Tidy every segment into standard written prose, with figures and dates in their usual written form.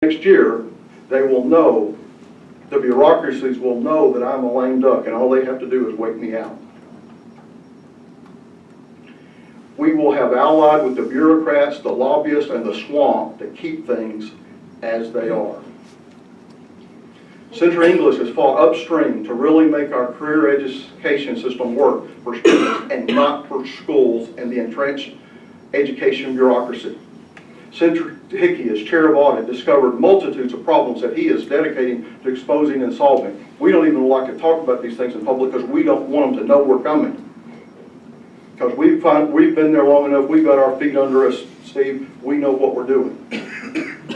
next year, they will know, the bureaucracies will know that I'm a lame duck, and all they have to do is wait me out. We will have allied with the bureaucrats, the lobbyists, and the swamp to keep things as they are. Senator English has fought upstream to really make our career education system work for students and not for schools and the entrenched education bureaucracy. Senator Hickey, as chair of audit, discovered multitudes of problems that he is dedicating to exposing and solving. We don't even like to talk about these things in public because we don't want them to know we're coming. Because we've been there long enough, we've got our feet under us, Steve, we know what we're doing.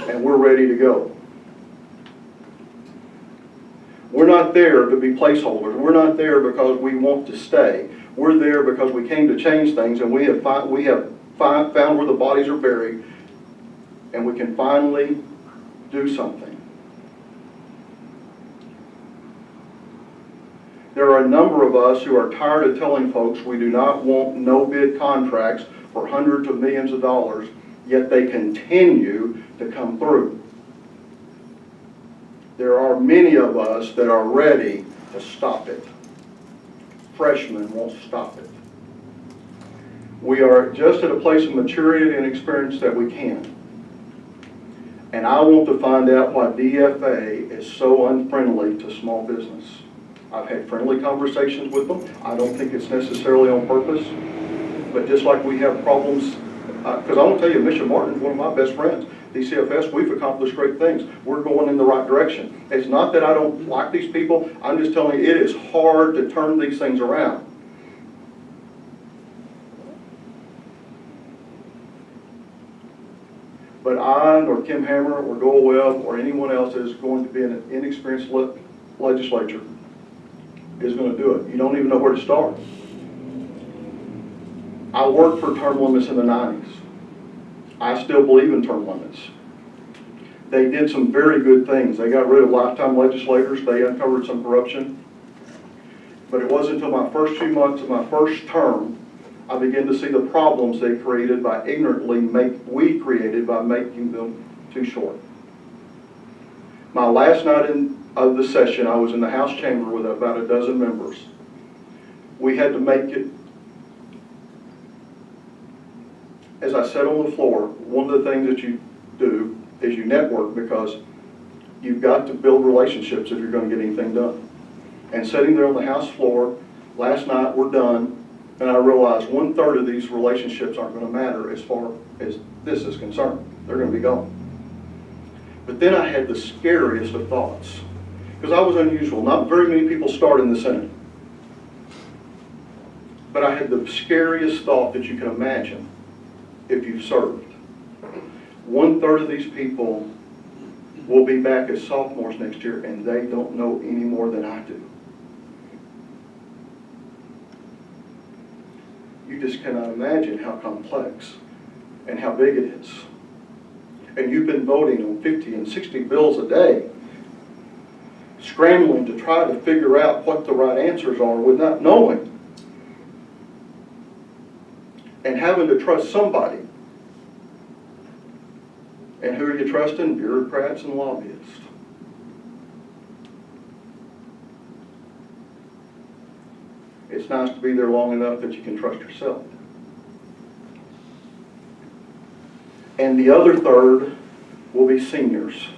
And we're ready to go. We're not there to be placeholders. We're not there because we want to stay. We're there because we came to change things, and we have found where the bodies are buried, and we can finally do something. There are a number of us who are tired of telling folks we do not want no-bid contracts for hundreds of millions of dollars, yet they continue to come through. There are many of us that are ready to stop it. Freshmen won't stop it. We are just at a place of maturity and experience that we can. And I want to find out why DFA is so unfriendly to small business. I've had friendly conversations with them. I don't think it's necessarily on purpose. But just like we have problems, because I want to tell you, Mission Martin is one of my best friends. DCFS, we've accomplished great things. We're going in the right direction. It's not that I don't like these people. I'm just telling you, it is hard to turn these things around. But I, nor Kim Hammer, or Doyle Webb, or anyone else that is going to be an inexperienced legislature is going to do it. You don't even know where to start. I worked for term limits in the 90s. I still believe in term limits. They did some very good things. They got rid of lifetime legislators. They uncovered some corruption. But it wasn't until my first few months of my first term I began to see the problems they created by we created by making them too short. My last night of the session, I was in the House chamber with about a dozen members. We had to make it, as I said on the floor, one of the things that you do is you network, because you've got to build relationships if you're going to get anything done. And sitting there on the House floor, last night we're done, and I realized 1/3 of these relationships aren't going to matter as far as this is concerned. They're going to be gone. But then I had the scariest of thoughts, because I was unusual. Not very many people start in the Senate. But I had the scariest thought that you can imagine if you've served. 1/3 of these people will be back as sophomores next year, and they don't know any more than I do. You just cannot imagine how complex and how big it is. And you've been voting on 50 and 60 bills a day, scrambling to try to figure out what the right answers are without knowing, and having to trust somebody. And who are you trusting? Bureaucrats and lobbyists. It's nice to be there long enough that you can trust yourself. And the other 1/3 will be seniors.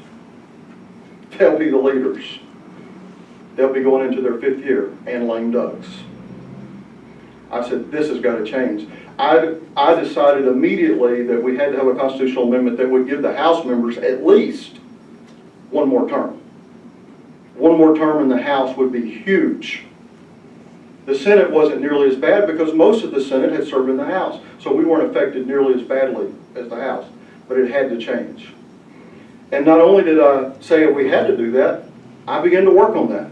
They'll be the leaders. They'll be going into their 5th year and lame ducks. I said, this has got to change. I decided immediately that we had to have a constitutional amendment that would give the House members at least one more term. One more term in the House would be huge. The Senate wasn't nearly as bad because most of the Senate had served in the House, so we weren't affected nearly as badly as the House, but it had to change. And not only did I say we had to do that, I began to work on that.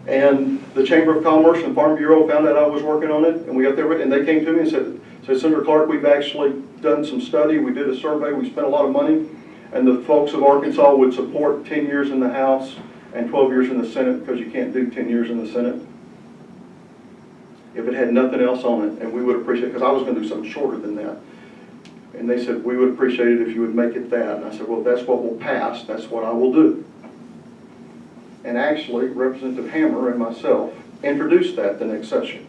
And the Chamber of Commerce and Farm Bureau found out I was working on it, and we got there, and they came to me and said, Senator Clark, we've actually done some study, we did a survey, we spent a lot of money, and the folks of Arkansas would support 10 years in the House and 12 years in the Senate, because you can't do 10 years in the Senate if it had nothing else on it, and we would appreciate it, because I was going to do something shorter than that. And they said, we would appreciate it if you would make it that. And I said, well, if that's what will pass, that's what I will do. And actually, Representative Hammer and myself introduced that the next session.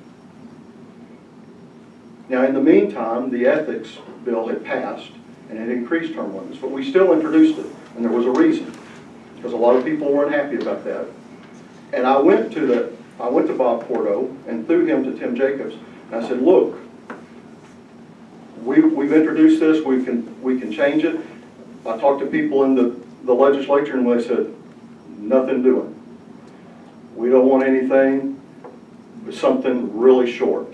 Now, in the meantime, the ethics bill had passed and it increased term limits, but we still introduced it, and there was a reason, because a lot of people weren't happy about that. And I went to Bob Porto and through him to Tim Jacobs, and I said, look, we've introduced this, we can change it. I talked to people in the legislature and they said, nothing doing. We don't want anything but something really short.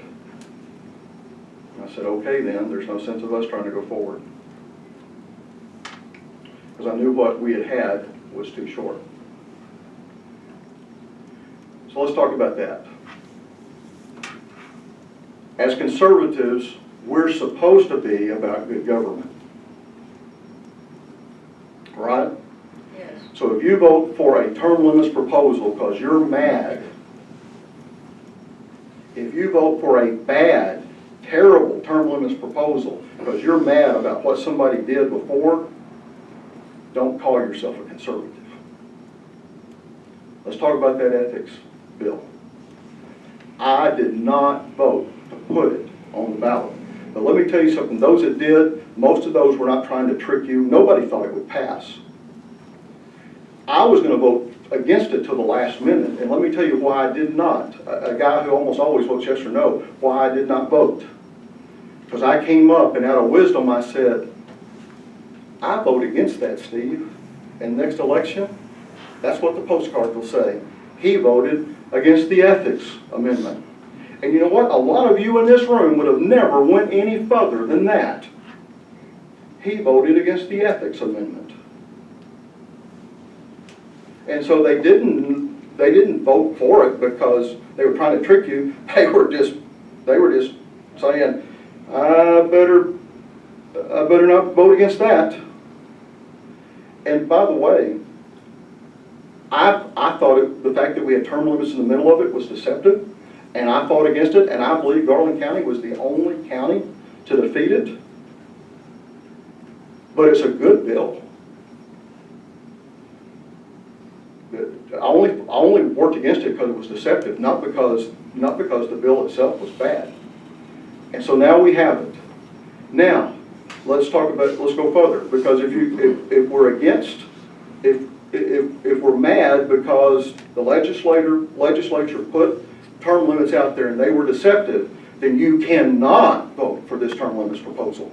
And I said, okay then, there's no sense of us trying to go forward. Because I knew what we had was too short. So let's talk about that. As conservatives, we're supposed to be about good government. Right? Yes. So if you vote for a term limits proposal because you're mad, if you vote for a bad, terrible term limits proposal because you're mad about what somebody did before, don't call yourself a conservative. Let's talk about that ethics bill. I did not vote to put it on the ballot. But let me tell you something, those that did, most of those were not trying to trick you. Nobody thought it would pass. I was going to vote against it till the last minute, and let me tell you why I did not. A guy who almost always votes yes or no, why I did not vote. Because I came up and out of wisdom I said, I vote against that, Steve. And next election, that's what the postcard will say. He voted against the ethics amendment. And you know what? A lot of you in this room would have never went any further than that. He voted against the ethics amendment. And so they didn't vote for it because they were trying to trick you. They were just saying, I better not vote against that. And by the way, I thought the fact that we had term limits in the middle of it was deceptive, and I fought against it, and I believe Garland County was the only county to defeat it. But it's a good bill. I only worked against it because it was deceptive, not because the bill itself was bad. And so now we have it. Now, let's go further, because if we're against, if we're mad because the legislature put term limits out there and they were deceptive, then you cannot vote for this term limits proposal.